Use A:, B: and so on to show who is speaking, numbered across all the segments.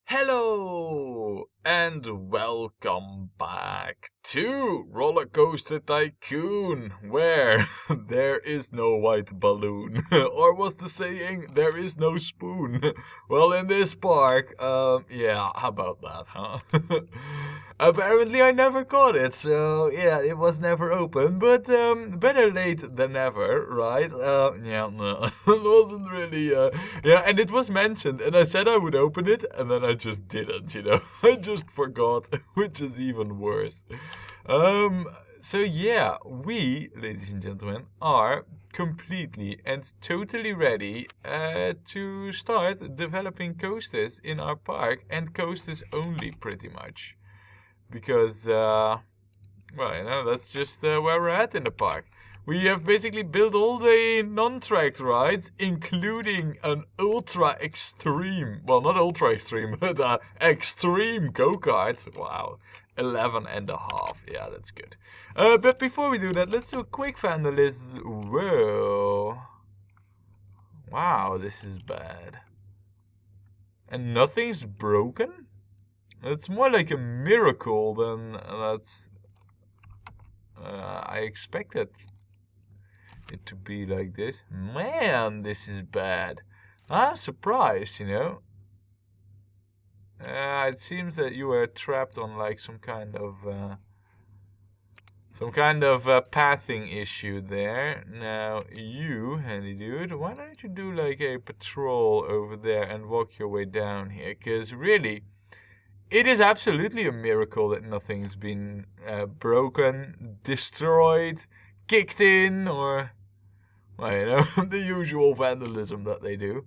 A: Hello and welcome back to Rollercoaster Tycoon, where there is no white balloon. Or was the saying, there is no spoon? Well, in this park, yeah, how about that, huh? Apparently I never caught it, so yeah, it was never open, but better late than never, right? Yeah, no, it wasn't really, yeah, and it was mentioned, and I said I would open it, and then I just didn't, I just forgot, which is even worse. So yeah, we, ladies and gentlemen, are completely and totally ready to start developing coasters in our park, and coasters only, pretty much. Because, well, that's just where we're at in the park. We have basically built all the non-tracked rides, including an ultra extreme, well, not ultra extreme, but extreme go-kart. Wow, 11 and a half. Yeah, that's good. But before we do that, let's do a quick vandalism. Whoa. Wow, this is bad. And nothing's broken? It's more like a miracle than that's I expected it to be like this. Man, this is bad. I'm surprised, It seems that you were trapped on like some kind of pathing issue there. Now you, handy dude, why don't you do like a patrol over there and walk your way down here? Because really, it is absolutely a miracle that nothing's been broken, destroyed, kicked in, or, well, the usual vandalism that they do.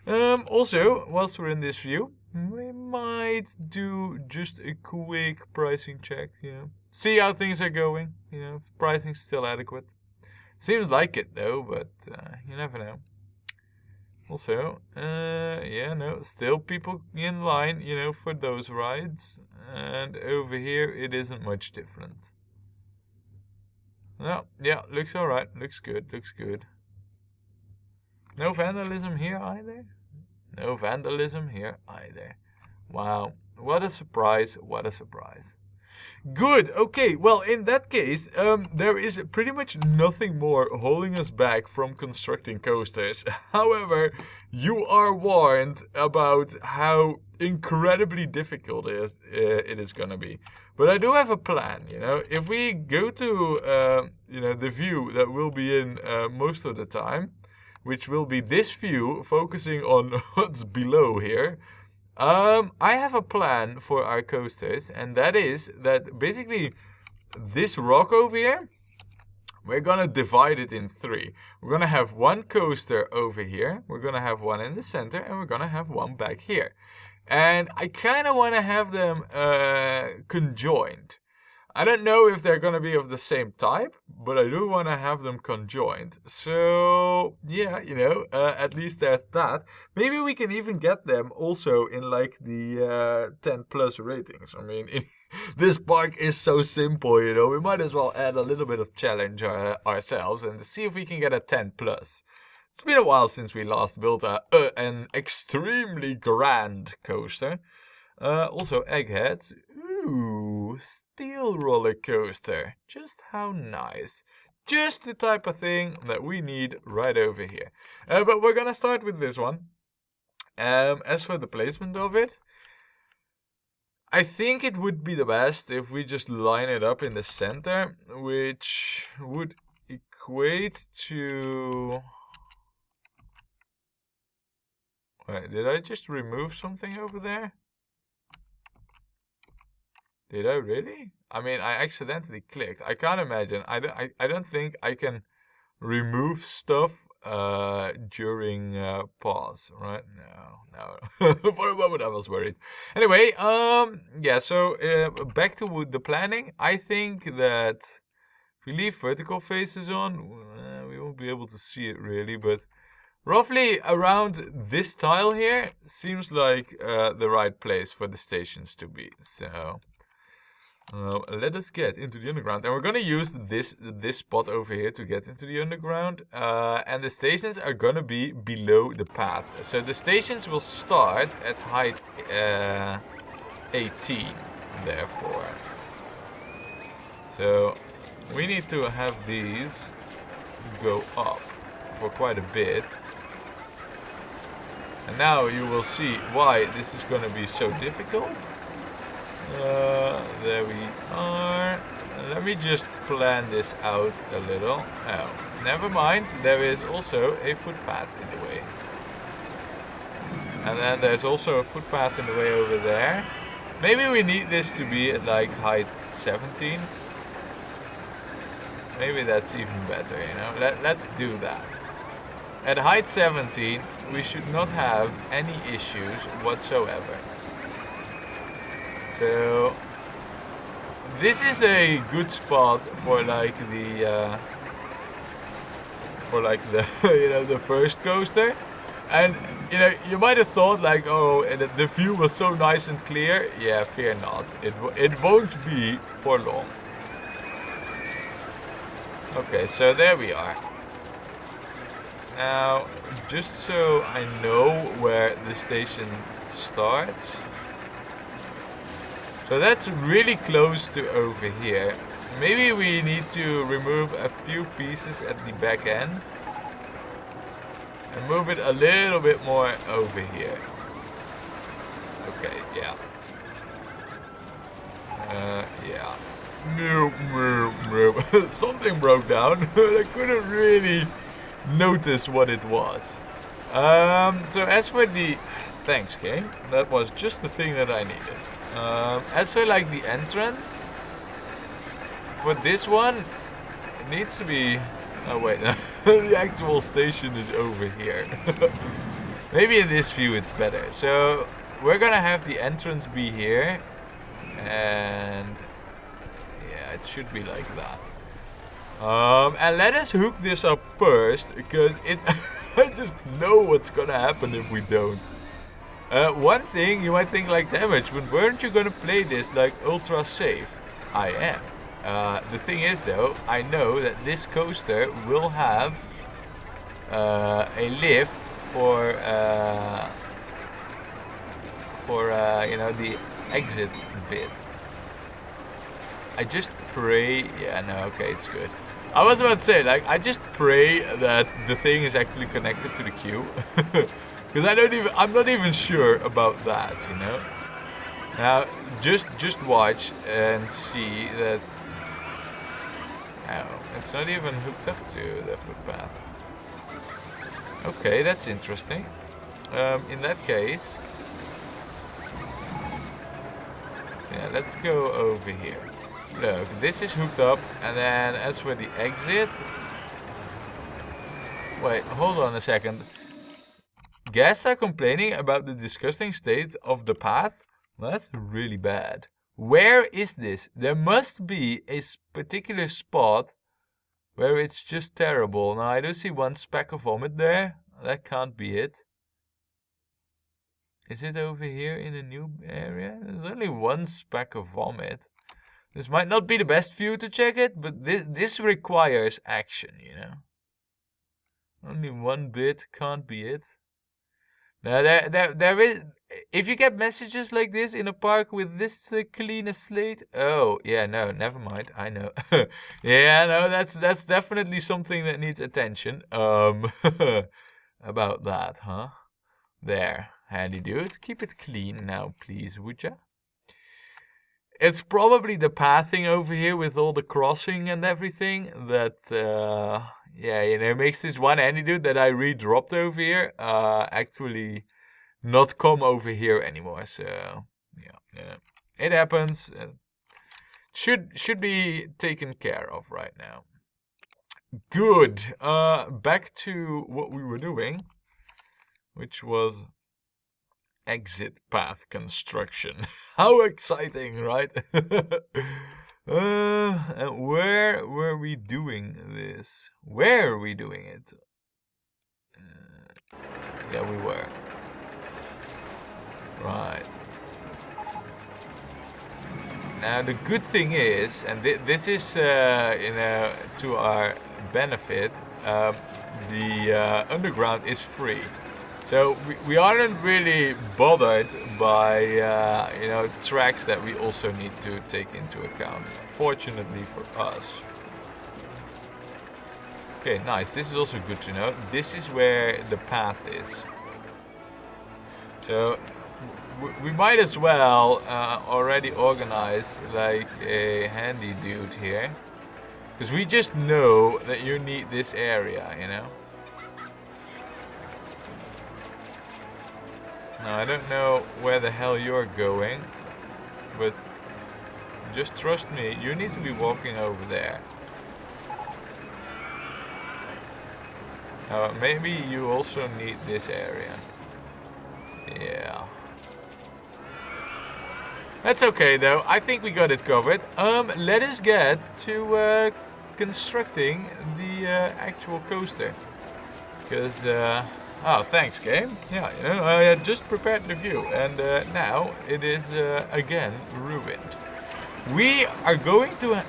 A: Also, whilst we're in this view, we might do just a quick pricing check, See how things are going, if the pricing's still adequate. Seems like it though, but you never know. Also, yeah, no, still people in line, for those rides. And over here, it isn't much different. No, yeah, looks alright, looks good. No vandalism here either? No vandalism here either. Wow, what a surprise, Good, okay, well, in that case, there is pretty much nothing more holding us back from constructing coasters. However, you are warned about how incredibly difficult it is gonna be. But I do have a plan, If we go to, the view that we'll be in most of the time, which will be this view, focusing on what's below here, I have a plan for our coasters, and that is that basically this rock over here, we're gonna divide it in three. We're gonna have one coaster over here, we're gonna have one in the center, and we're gonna have one back here. And I kind of want to have them conjoined. I don't know if they're going to be of the same type, but I do want to have them conjoined. So, yeah, at least there's that. Maybe we can even get them also in like the 10 plus ratings. I mean, this park is so simple, we might as well add a little bit of challenge ourselves and see if we can get a 10 plus. It's been a while since we last built an extremely grand coaster. Also, eggheads. Ooh, steel roller coaster. Just how nice. Just the type of thing that we need right over here. But we're gonna start with this one. As for the placement of it, I think it would be the best if we just line it up in the center, which would equate to... Wait, did I just remove something over there? Did I really? I mean, I accidentally clicked. I can't imagine. I don't think I can remove stuff during pause, right? No. For a moment I was worried. Anyway, yeah, so back to the planning. I think that if we leave vertical faces on, we won't be able to see it really, but roughly around this tile here seems like the right place for the stations to be. So Let us get into the underground, and we're gonna use this spot over here to get into the underground. And the stations are gonna be below the path. So the stations will start at height 18, therefore. So we need to have these go up for quite a bit. And now you will see why this is gonna be so difficult. There we are. Let me just plan this out a little. Oh, never mind. There is also a footpath in the way. And then there's also a footpath in the way over there. Maybe we need this to be at like height 17. Maybe that's even better, you know. Let's do that. At height 17, we should not have any issues whatsoever. So this is a good spot for like the you know, the first coaster. And you know, you might have thought like, oh, the view was so nice and clear. Yeah, fear not. It won't be for long. Okay, so there we are. Now, just so I know where the station starts. So that's really close to over here. Maybe we need to remove a few pieces at the back end. And move it a little bit more over here. Okay, yeah. Yeah. Something broke down. I couldn't really notice what it was. So as for the... Thanks, game. That was just the thing that I needed. As for like the entrance, for this one, it needs to be... Oh wait, no. The actual station is over here. Maybe in this view it's better. So we're gonna have the entrance be here. And yeah, it should be like that. And let us hook this up first, because I just know what's gonna happen if we don't. One thing, you might think like, damage, but weren't you gonna play this like ultra safe? I am. The thing is though, I know that this coaster will have a lift for you know, the exit bit. I just pray, yeah, no, okay, it's good. I was about to say, like, I just pray that the thing is actually connected to the queue. Because I'm not even sure about that, you know. Now, just watch and see that. Oh, it's not even hooked up to the footpath. Okay, that's interesting. In that case, yeah, let's go over here. Look, this is hooked up, and then as for the exit, wait, hold on a second. Guests are complaining about the disgusting state of the path. Well, that's really bad. Where is this? There must be a particular spot where it's just terrible. Now, I do see one speck of vomit there. That can't be it. Is it over here in a new area? There's only one speck of vomit. This might not be the best view to check it, but this requires action, you know. Only one bit can't be it. Now, there is... If you get messages like this in a park with this clean a slate... Oh, yeah, no, never mind. I know. Yeah, no, that's definitely something that needs attention. About that, huh? There. Handy dude. Keep it clean now, please, would ya? It's probably the pathing over here with all the crossing and everything that, yeah, you know, makes this one handy dude that I re-dropped over here, actually not come over here anymore. So, yeah, it happens. Should be taken care of right now. Good. Back to what we were doing, which was exit path construction. How exciting, right? And where were we doing this? Where are we doing it? Yeah, we were. Right. Now the good thing is, and this is to our benefit, the underground is free. So we aren't really bothered by tracks that we also need to take into account. Fortunately for us. Okay, nice. This is also good to know. This is where the path is. So we might as well already organize like a handy dude here. Because we just know that you need this area, you know? Now, I don't know where the hell you're going, but just trust me, you need to be walking over there. Maybe you also need this area. Yeah. That's okay though, I think we got it covered. Let us get to constructing the actual coaster. Because, oh, thanks game. Yeah, you know, I had just prepared the view and now it is again ruined. We are going to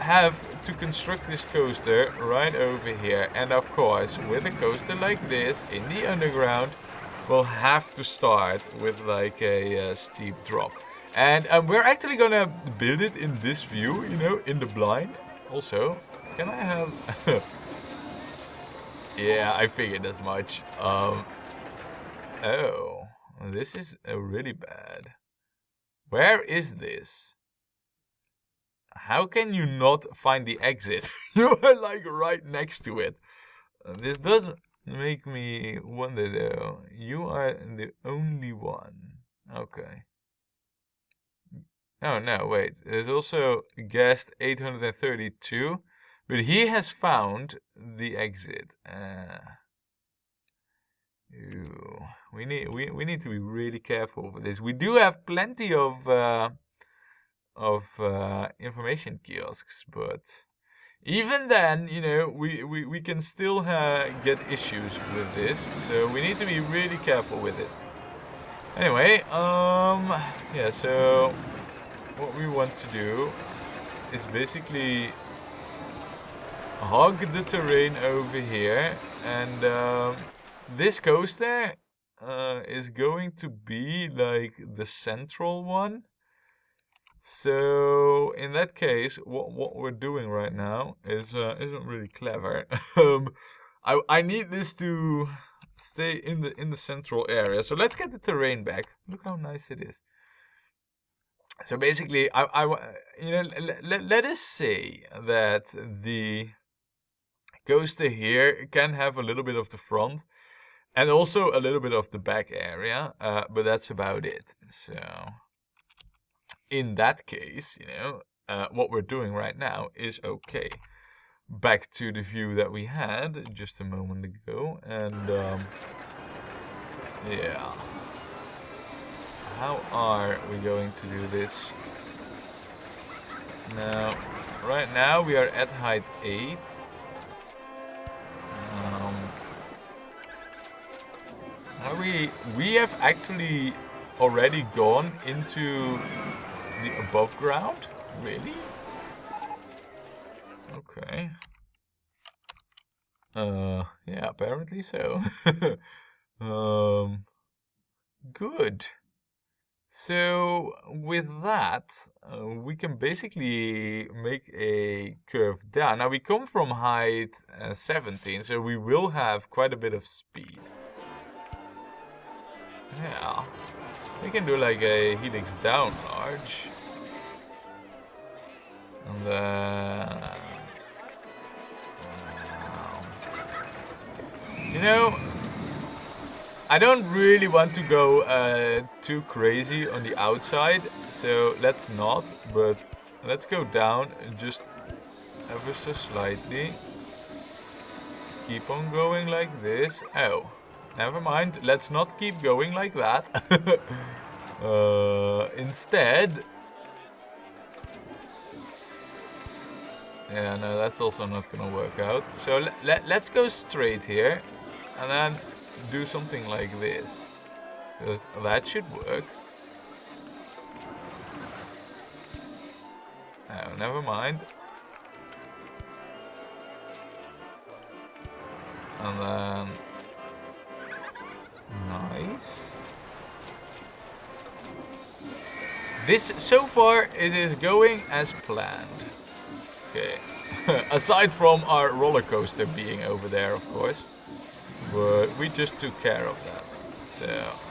A: have to construct this coaster right over here. And of course, with a coaster like this in the underground, we'll have to start with like a steep drop. And we're actually gonna build it in this view, you know, in the blind. Also, can I have... Yeah, I figured as much. Oh, this is really bad. Where is this? How can you not find the exit? You are like right next to it. This does make me wonder though. You are the only one. Okay. Oh no, wait. There's also guest 832. But he has found the exit. We need to be really careful with this. We do have plenty of information kiosks, but even then, you know, we can still get issues with this. So we need to be really careful with it. Anyway, yeah. So what we want to do is basically hog the terrain over here, and this coaster is going to be like the central one. So in that case, what we're doing right now is isn't really clever. I need this to stay in the central area. So let's get the terrain back. Look how nice it is. So basically, let us say that the coaster here can have a little bit of the front and also a little bit of the back area, but that's about it. So in that case, you know, what we're doing right now is okay. Back to the view that we had just a moment ago, and yeah. How are we going to do this? Now, right now we are at height 8. We have actually already gone into the above ground? Really? Okay. Yeah, apparently so. Good. So with that, we can basically make a curve down. Now we come from height 17, so we will have quite a bit of speed. Yeah, we can do like a helix down large. And then... you know, I don't really want to go too crazy on the outside, so let's not, but let's go down just ever so slightly. Keep on going like this. Oh, never mind, let's not keep going like that. Instead... yeah, no, that's also not gonna work out. So let's go straight here, and then do something like this, because that should work. Oh, never mind. And then... Nice. This, so far, it is going as planned. Okay. Aside from our roller coaster being over there, of course. But we just took care of that. So,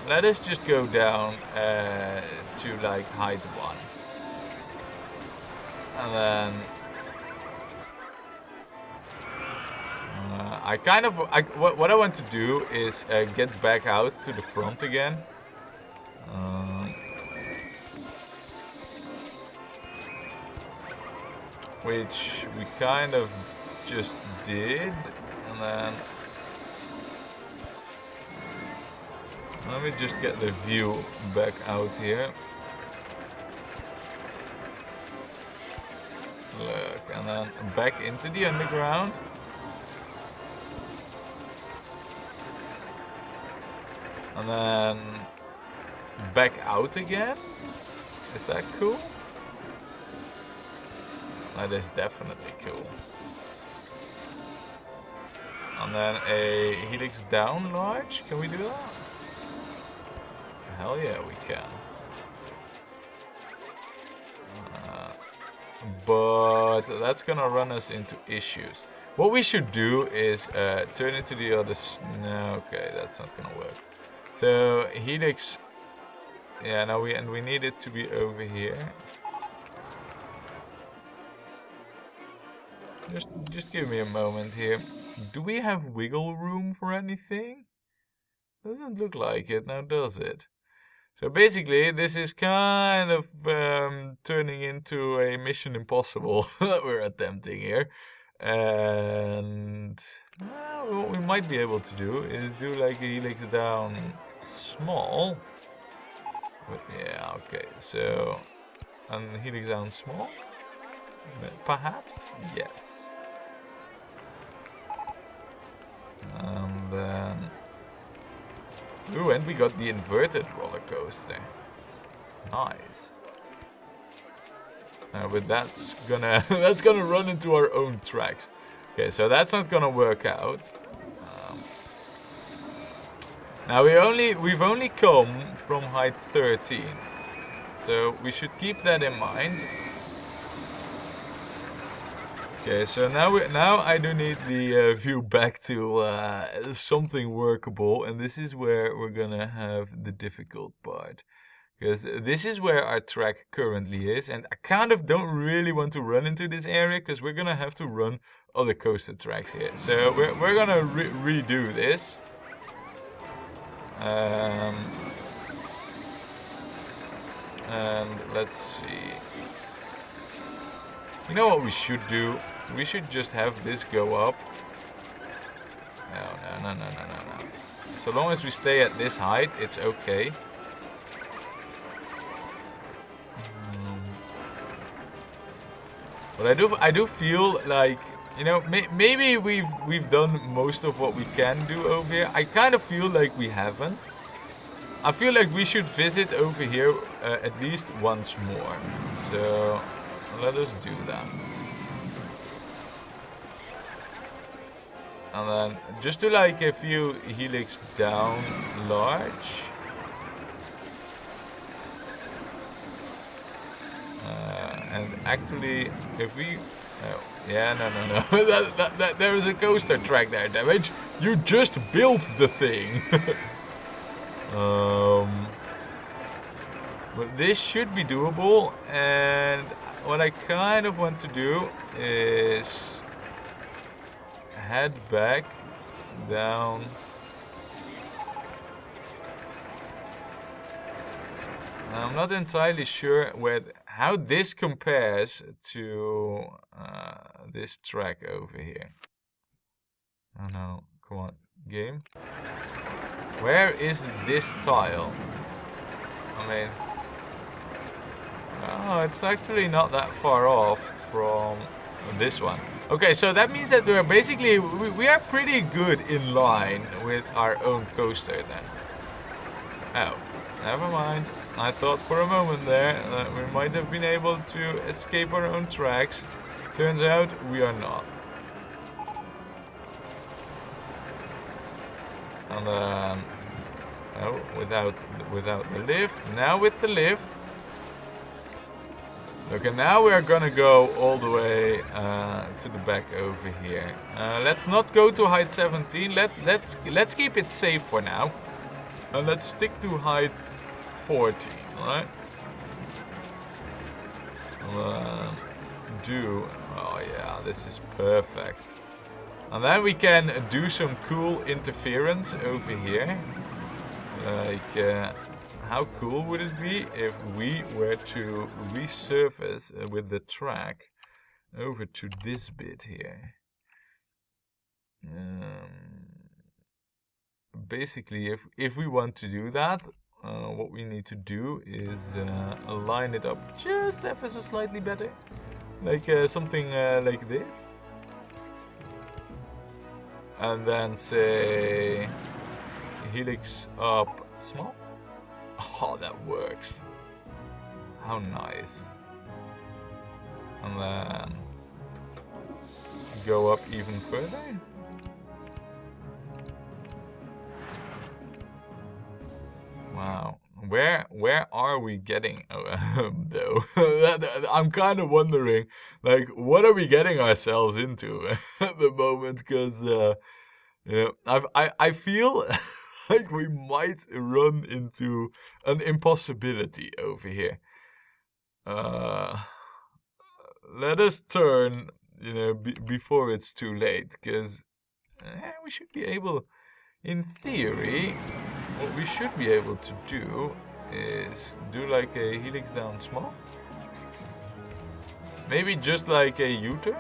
A: let us just go down to, like, height 1. And then... what I want to do is get back out to the front again. Which we kind of just did. And then... Let me just get the view back out here. Look, and then back into the underground. And then back out again. Is that cool? That is definitely cool. And then a helix down large. Can we do that? Hell yeah, we can. But that's gonna run us into issues. What we should do is turn into the other... No, okay, that's not gonna work. So helix, yeah. Now we need it to be over here. Just give me a moment here. Do we have wiggle room for anything? Doesn't look like it now, does it? So basically, this is kind of turning into a Mission Impossible that we're attempting here. And what we might be able to do is do like a helix down small. But yeah, okay. So, and helix down small? Perhaps? Yes. And then... Ooh, and we got the inverted roller coaster. Nice. But that's gonna that's gonna run into our own tracks. Okay, so that's not gonna work out. Now we've only come from height 13, so we should keep that in mind. Okay, so now I do need the view back to something workable, and this is where we're gonna have the difficult part. Because this is where our track currently is, and I kind of don't really want to run into this area, because we're gonna have to run other coaster tracks here. So we're gonna redo this. And let's see. You know what we should do? We should just have this go up. No. So long as we stay at this height, it's okay. But I do feel like, you know, maybe we've done most of what we can do over here. I kind of feel like we haven't. I feel like we should visit over here at least once more. So let us do that. And then just do like a few helix down large. And actually, if we... yeah, no. There is a coaster track there, damage. You just built the thing. But this should be doable. And what I kind of want to do is head back down. I'm not entirely sure how this compares to this track over here. Oh no, come on, game. Where is this tile? I mean, oh, it's actually not that far off from this one. Okay, so that means that we're basically, we are pretty good in line with our own coaster then. Oh, never mind. I thought for a moment there that we might have been able to escape our own tracks. Turns out we are not. And oh, without the lift. Now with the lift. Okay, now we are gonna go all the way to the back over here. Let's not go to height 17. Let's keep it safe for now. And let's stick to height 14, right? Oh yeah, this is perfect. And then we can do some cool interference over here. Like, how cool would it be if we were to resurface with the track over to this bit here? Basically, if we want to do that, what we need to do is align it up just ever so slightly better. Like something like this. And then say helix up small. Oh, that works. How nice. And then go up even further. Wow. Where are we getting though? I'm kind of wondering, like, what are we getting ourselves into at the moment? Because you know, I feel like we might run into an impossibility over here. Let us turn, you know, before it's too late, because we should be able, in theory, what we should be able to do is do like a helix down small. Maybe just like a U-turn.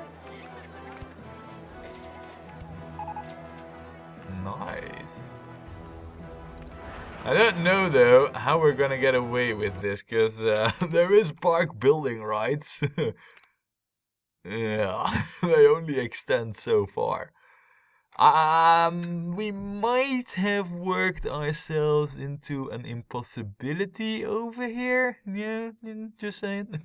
A: Nice. I don't know though how we're gonna get away with this, because there is park building rights. Yeah, they only extend so far. We might have worked ourselves into an impossibility over here. Yeah, just saying.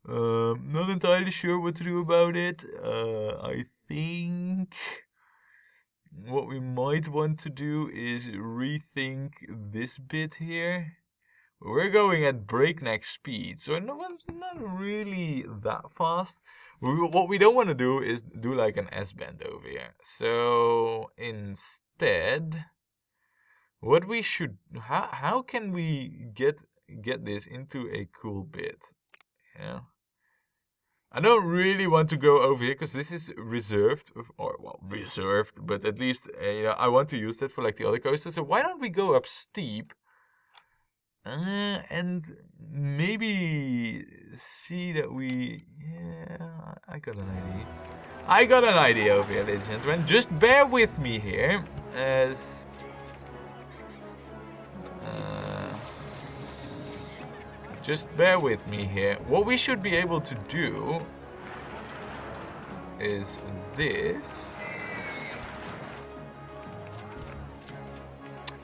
A: Not entirely sure what to do about it. I think what we might want to do is rethink this bit here. We're going at breakneck speed, so not really that fast. What we don't want to do is do like an S-bend over here. So instead, what we should, how can we get this into a cool bit? Yeah. I don't really want to go over here because this is reserved, or well, reserved, but at least you know, I want to use that for like the other coasters. So why don't we go up steep? And maybe see that we... Yeah, I got an idea. I got an idea over here, ladies and gentlemen. Just bear with me here, as... just bear with me here. What we should be able to do is this.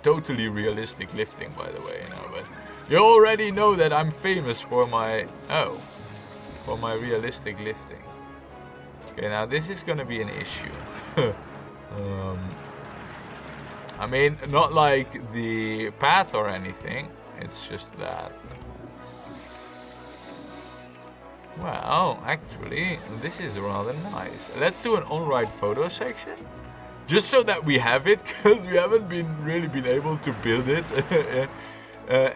A: Totally realistic lifting, by the way, you know, but you already know that I'm famous for my realistic lifting. Okay, now this is gonna be an issue. I mean, not like the path or anything, it's just that. Well, actually, this is rather nice. Let's do an on-ride photo section. Just so that we have it, because we haven't really been able to build it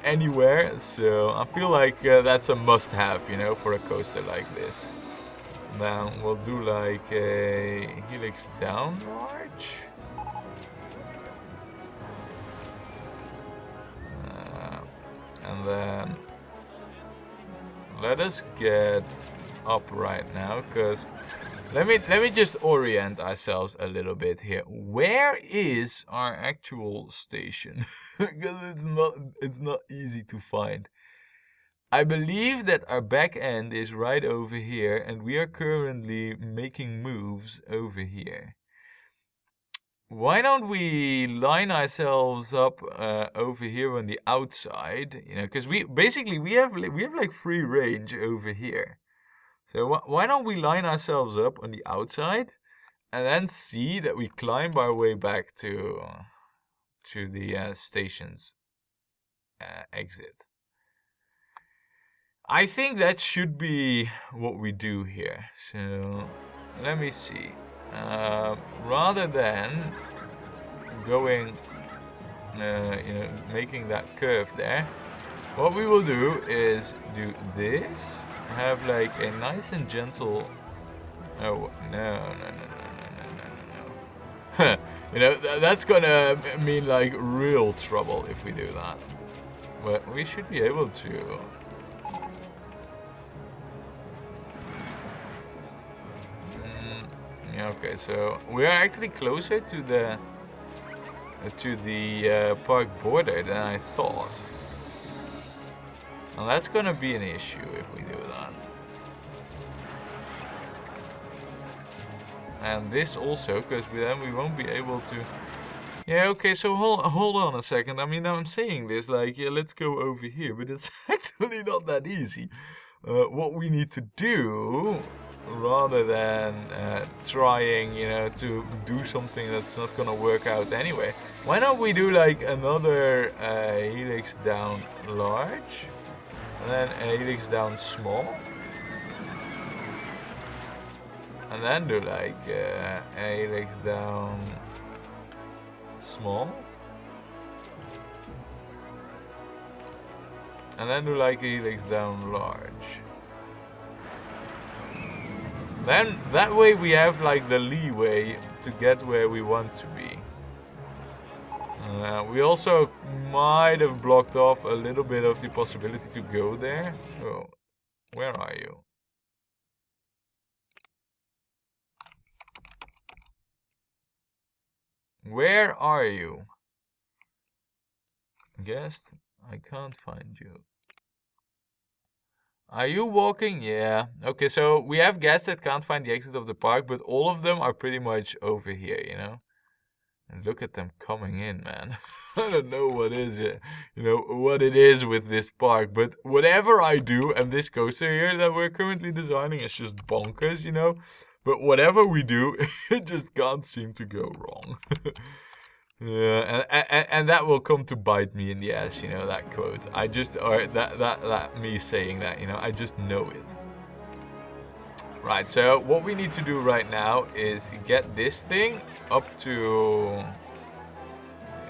A: anywhere. So I feel like that's a must-have, you know, for a coaster like this. Then we'll do like a helix down large. And then let us get up right now, because let me just orient ourselves a little bit here. Where is our actual station? Because it's not easy to find. I believe that our back end is right over here, and we are currently making moves over here. why don't we line ourselves up over here on the outside? You know, because we have like free range over here. So why don't we line ourselves up on the outside, and then see that we climb our way back to the station's exit. I think that should be what we do here. So let me see. Rather than going, making that curve there, what we will do is do this. Have like a nice and gentle. Oh no. You know, that's gonna mean like real trouble if we do that. But we should be able to. Okay, so we are actually closer to the park border than I thought. And that's gonna be an issue if we do that. And this also, because then we won't be able to. Yeah, okay, so hold on a second. I mean, I'm saying this like, yeah, let's go over here, but it's actually not that easy. What we need to do, rather than trying, you know, to do something that's not gonna work out anyway, why don't we do like another helix down large, and then a helix down small, and then do like a helix down small, and then do like a helix down large. Then that way we have like the leeway to get where we want to be. We also might have blocked off a little bit of the possibility to go there. Oh, where are you? Where are you? Guest, I can't find you. Are you walking? Yeah. Okay, so we have guests that can't find the exit of the park, but all of them are pretty much over here, you know? And look at them coming in, man. I don't know what what it is with this park, but whatever I do, and this coaster here that we're currently designing is just bonkers, you know? But whatever we do, it just can't seem to go wrong. Yeah, and that will come to bite me in the ass, you know, that quote. Or that me saying that, you know, I just know it. Right, so what we need to do right now is get this thing up to...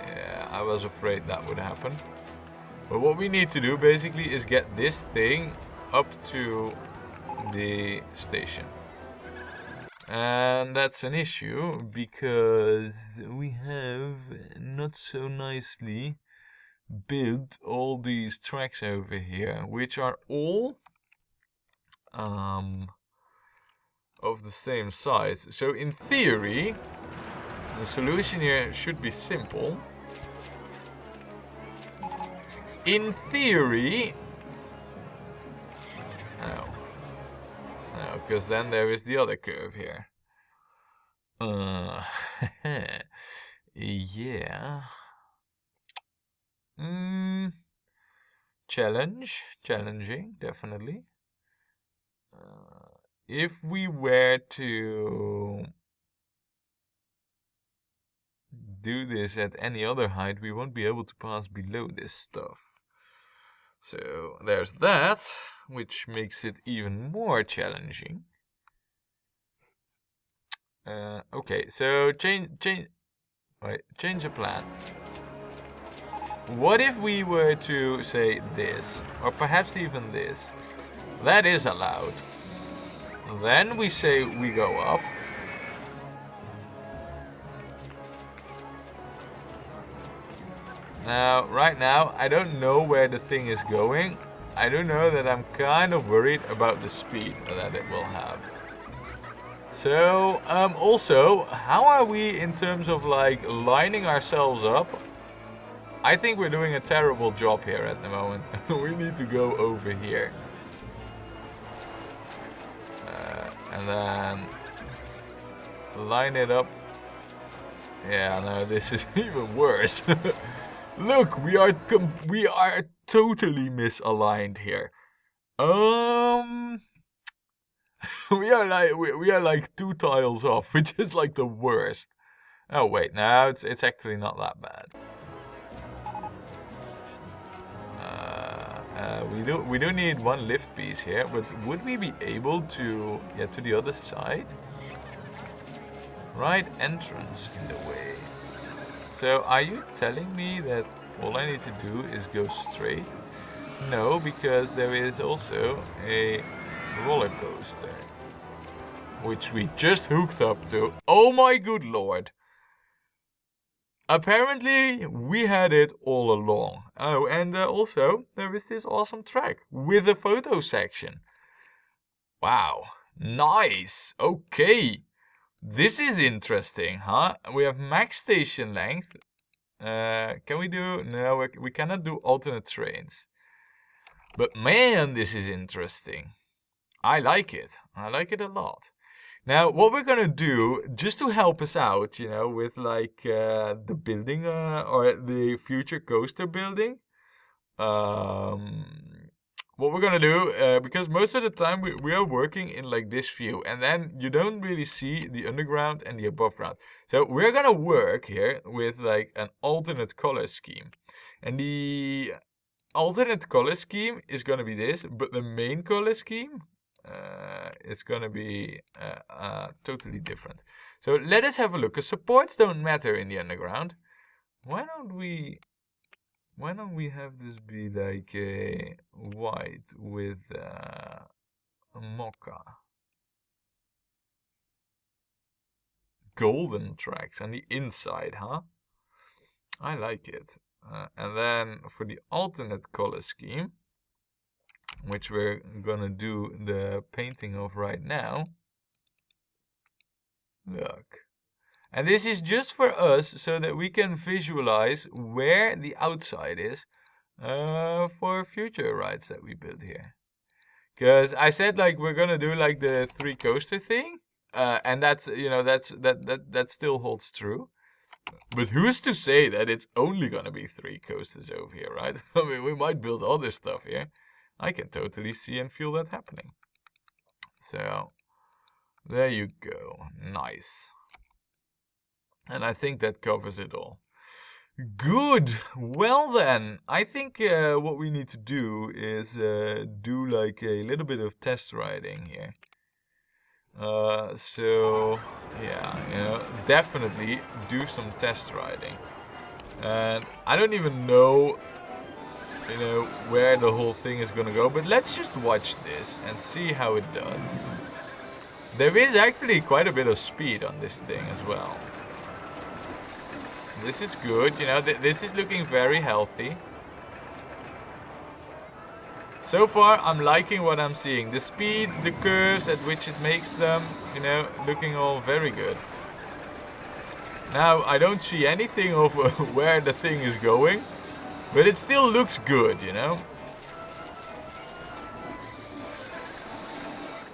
A: Yeah, I was afraid that would happen. But what we need to do basically is get this thing up to the station. And that's an issue because we have not so nicely built all these tracks over here, which are all of the same size. So in theory, the solution here should be simple. In theory, no, because then there is the other curve here. Yeah. Challenging, definitely. If we were to do this at any other height, we won't be able to pass below this stuff. So there's that, which makes it even more challenging. Okay, so change the plan. What if we were to say this, or perhaps even this? That is allowed. Then we say we go up. Now, right now, I don't know where the thing is going. I do know that I'm kind of worried about the speed that it will have. So, also, how are we in terms of like lining ourselves up? I think we're doing a terrible job here at the moment. We need to go over here. And then line it up Yeah, no, this is even worse. Look, we are totally misaligned here. We are like 2 tiles off, which is like the worst. Oh wait, no, it's actually not that bad. We do need 1 lift piece here, but would we be able to get to the other side? Right entrance in the way. So are you telling me that all I need to do is go straight? No, because there is also a roller coaster, which we just hooked up to. Oh my good lord. Apparently, we had it all along. Oh, and also, there is this awesome track with a photo section. Wow, nice. Okay, this is interesting, huh? We have max station length. Can we do... No, we cannot do alternate trains. But man, this is interesting. I like it. I like it a lot. Now, what we're gonna do, just to help us out, you know, with like the building or the future coaster building, what we're gonna do, because most of the time we are working in like this view, and then you don't really see the underground and the above ground. So we're gonna work here with like an alternate color scheme, and the alternate color scheme is gonna be this, but the main color scheme is gonna be totally different. So let us have a look. Because supports don't matter in the underground. Why don't we have this be like a white with a mocha? Golden tracks on the inside, huh? I like it. And then for the alternate color scheme, which we're gonna do the painting of right now. Look. And this is just for us so that we can visualize where the outside is for future rides that we build here. Because I said like we're gonna do like the 3 coaster thing, and that's, you know, that still holds true. But who's to say that it's only gonna be 3 coasters over here, right? I mean, we might build other stuff here. I can totally see and feel that happening. So, there you go. Nice. And I think that covers it all. Good. Well then, I think what we need to do is do like a little bit of test riding here. So, yeah, you know, definitely do some test riding. And I don't even know, you know, where the whole thing is gonna go, but let's just watch this and see how it does. There is actually quite a bit of speed on this thing as well. This is good, you know, this is looking very healthy. So far, I'm liking what I'm seeing. The speeds, the curves at which it makes them, you know, looking all very good. Now, I don't see anything of where the thing is going, but it still looks good, you know.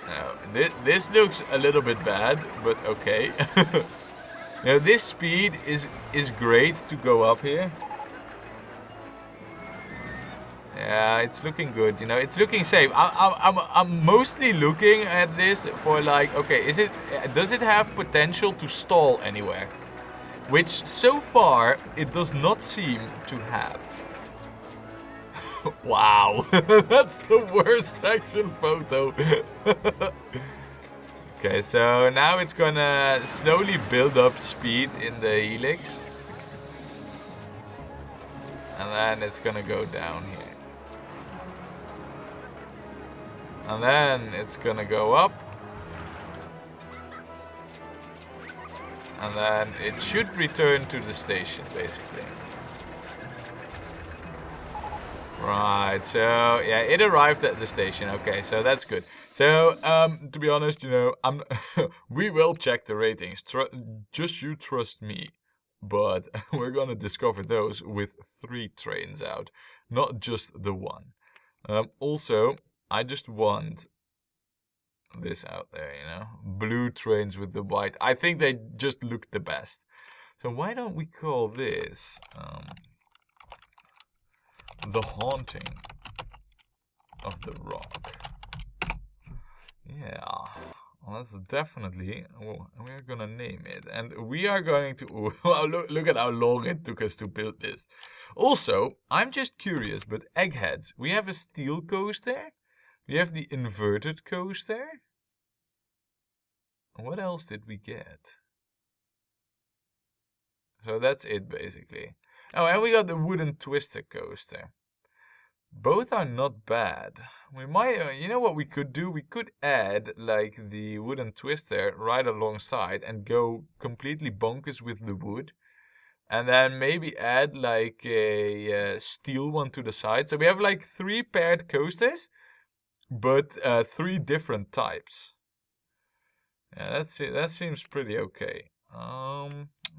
A: Now, this looks a little bit bad, but okay. Now, this speed is great to go up here. Yeah, it's looking good, you know, it's looking safe. I'm mostly looking at this for like, okay, does it have potential to stall anywhere? Which, so far, it does not seem to have. Wow, that's the worst action photo. Okay, so now it's gonna slowly build up speed in the helix. And then it's gonna go down here. And then it's gonna go up. And then it should return to the station, basically. Right, so yeah, it arrived at the station. Okay, so that's good. So, to be honest, you know, we will check the ratings. Just you trust me. But we're gonna discover those with 3 trains out, not just the 1. Also, I just want this out there, you know, blue trains with the white. I think they just look the best. So why don't we call this the haunting of the rock? Yeah, well, that's definitely, we're gonna name it. And we are going to, wow, look at how long it took us to build this. Also, I'm just curious, but eggheads, we have a steel coaster. We have the inverted coaster. What else did we get? So that's it, basically. Oh, and we got the wooden twister coaster. Both are not bad. We might, you know what we could do? We could add like the wooden twister right alongside and go completely bonkers with the wood. And then maybe add like a steel one to the side. So we have like 3 paired coasters, but 3 different types. Yeah, that seems pretty okay.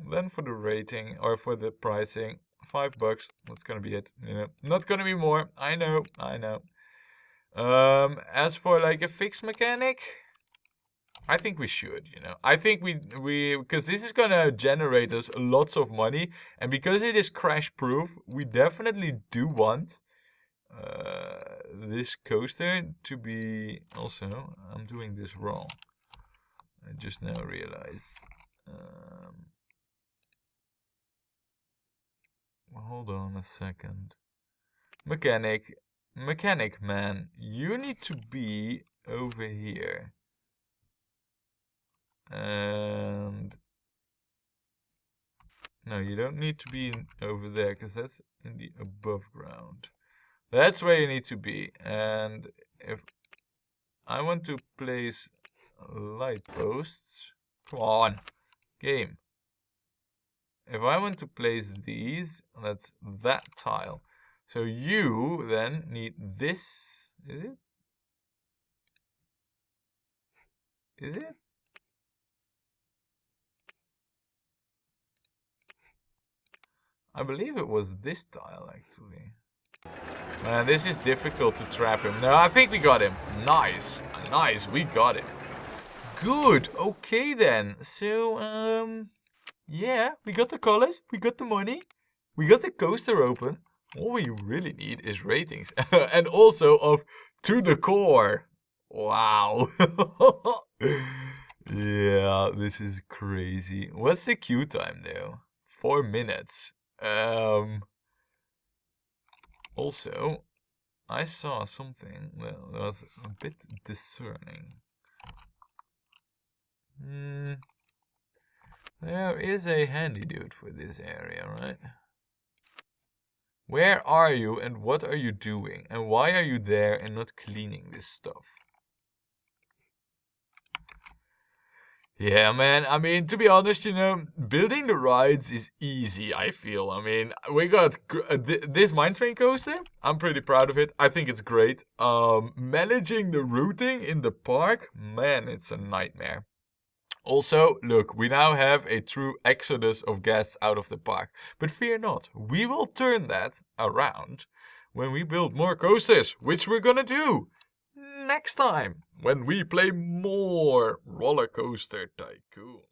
A: Then for the rating or for the pricing, $5. That's gonna be it. You know, not gonna be more. I know. As for like a fixed mechanic, I think we should. You know, I think we because this is gonna generate us lots of money, and because it is crash proof, we definitely do want this coaster to be. Also, I'm doing this wrong. I just now realized. Hold on a second. Mechanic man, you need to be over here. And no, you don't need to be over there because that's in the above ground. That's where you need to be. And if I want to place light posts, come on, game. If I want to place these, that's that tile. So you then need this, is it? Is it? I believe it was this tile, actually. Man, this is difficult to trap him. No, I think we got him. Nice. Nice, we got him. Good, okay then. So, yeah, we got the colors, we got the money, we got the coaster open. All we really need is ratings. And also of to the core. Wow. Yeah, this is crazy. What's the queue time though? 4 minutes. Also, I saw something that was a bit discerning. There is a handy dude for this area, right? Where are you and what are you doing? And why are you there and not cleaning this stuff? Yeah, man. I mean, to be honest, you know, building the rides is easy, I feel. I mean, we got this mine train coaster. I'm pretty proud of it. I think it's great. Managing the routing in the park, man, it's a nightmare. Also, look, we now have a true exodus of guests out of the park. But fear not, we will turn that around when we build more coasters, which we're gonna do next time when we play more Rollercoaster Tycoon.